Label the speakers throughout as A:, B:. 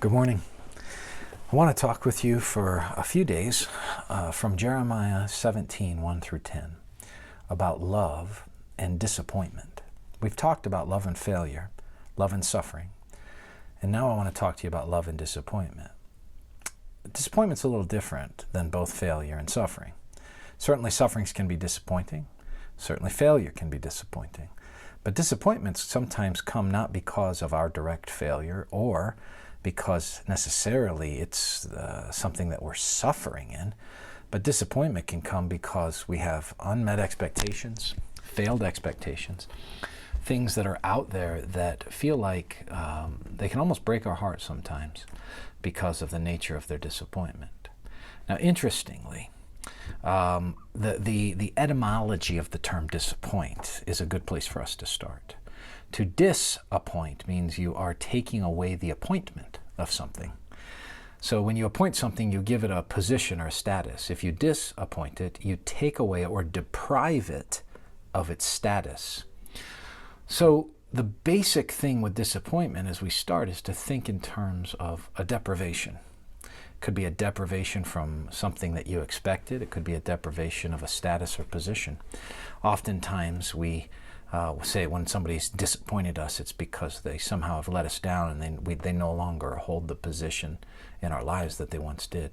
A: Good morning. I want to talk with you for a few days from Jeremiah 17, 1 through 10, about love and disappointment. We've talked about love and failure, love and suffering, and now I want to talk to you about love and disappointment. Disappointment's a little different than both failure and suffering. Certainly sufferings can be disappointing. Certainly failure can be disappointing. But disappointments sometimes come not because of our direct failure or because necessarily it's something that we're suffering in, but disappointment can come because we have unmet expectations, failed expectations, things that are out there that feel like they can almost break our heart sometimes because of the nature of their disappointment. Now, interestingly, the etymology of the term disappoint is a good place for us to start. To disappoint means you are taking away the appointment of something. So when you appoint something, you give it a position or a status. If you disappoint it, you take away or deprive it of its status. So the basic thing with disappointment as we start is to think in terms of a deprivation. It could be a deprivation from something that you expected. It could be a deprivation of a status or position. Oftentimes we say when somebody's disappointed us, it's because they somehow have let us down and they no longer hold the position in our lives that they once did.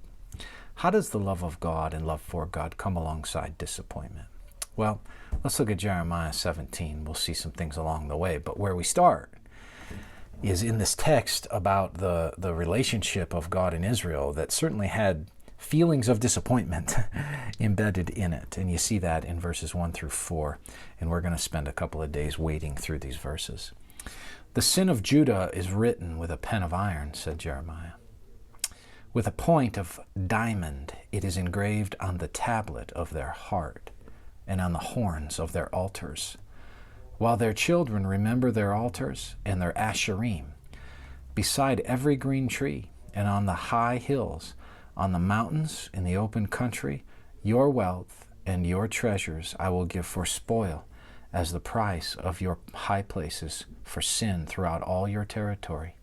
A: How does the love of God and love for God come alongside disappointment? Well, let's look at Jeremiah 17. We'll see some things along the way, but where we start is in this text about the relationship of God and Israel that certainly had feelings of disappointment embedded in it. And you see that in verses 1 through 4. And we're going to spend a couple of days wading through these verses. The sin of Judah is written with a pen of iron, said Jeremiah. With a point of diamond it is engraved on the tablet of their heart and on the horns of their altars. While their children remember their altars and their asherim, beside every green tree and on the high hills, on the mountains, in the open country, your wealth and your treasures I will give for spoil, as the price of your high places for sin throughout all your territory.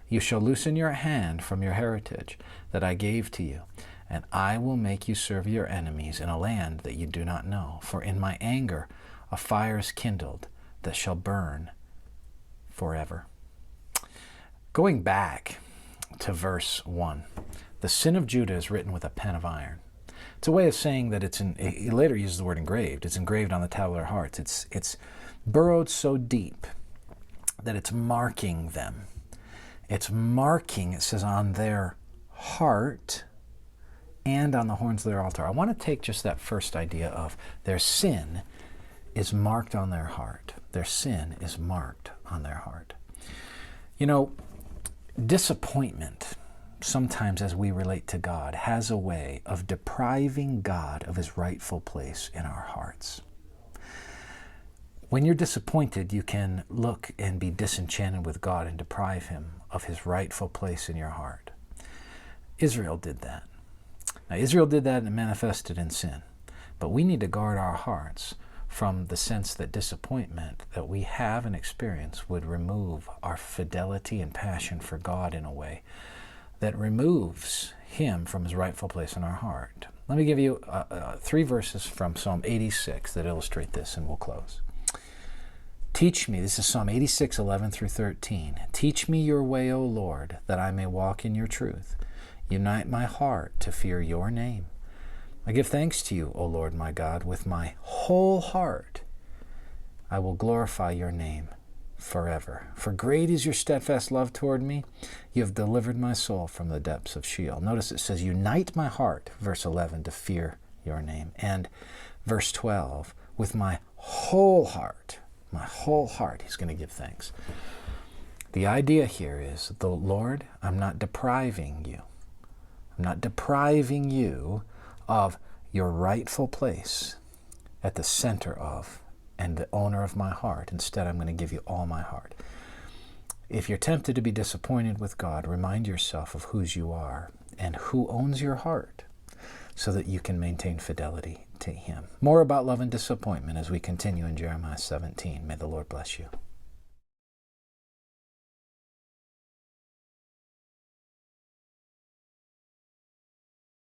A: You shall loosen your hand from your heritage that I gave to you, and I will make you serve your enemies in a land that you do not know. For in my anger a fire is kindled that shall burn forever. Going back to verse 1. The sin of Judah is written with a pen of iron. It's a way of saying that he later uses the word engraved. It's engraved on the tablet of their hearts. It's burrowed so deep that it's marking them. It's marking, it says, on their heart and on the horns of their altar. I want to take just that first idea of their sin is marked on their heart. Their sin is marked on their heart. You know, disappointment, sometimes as we relate to God, has a way of depriving God of his rightful place in our hearts. When you're disappointed, you can look and be disenchanted with God and deprive him of his rightful place in your heart. Israel did that. Now, Israel did that and it manifested in sin. But we need to guard our hearts from the sense that disappointment that we have and experience would remove our fidelity and passion for God in a way that removes him from his rightful place in our heart. Let me give you 3 verses from Psalm 86 that illustrate this, and we'll close. Teach me, this is Psalm 86, 11 through 13. Teach me your way, O Lord, that I may walk in your truth. Unite my heart to fear your name. I give thanks to you, O Lord my God, with my whole heart. I will glorify your name forever. For great is your steadfast love toward me. You have delivered my soul from the depths of Sheol. Notice it says, unite my heart, verse 11, to fear your name. And verse 12, with my whole heart, he's going to give thanks. The idea here is, the Lord, I'm not depriving you. I'm not depriving you of your rightful place at the center of and the owner of my heart. Instead, I'm going to give you all my heart. If you're tempted to be disappointed with God, remind yourself of whose you are and who owns your heart so that you can maintain fidelity to him. More about love and disappointment as we continue in Jeremiah 17. May the Lord bless you.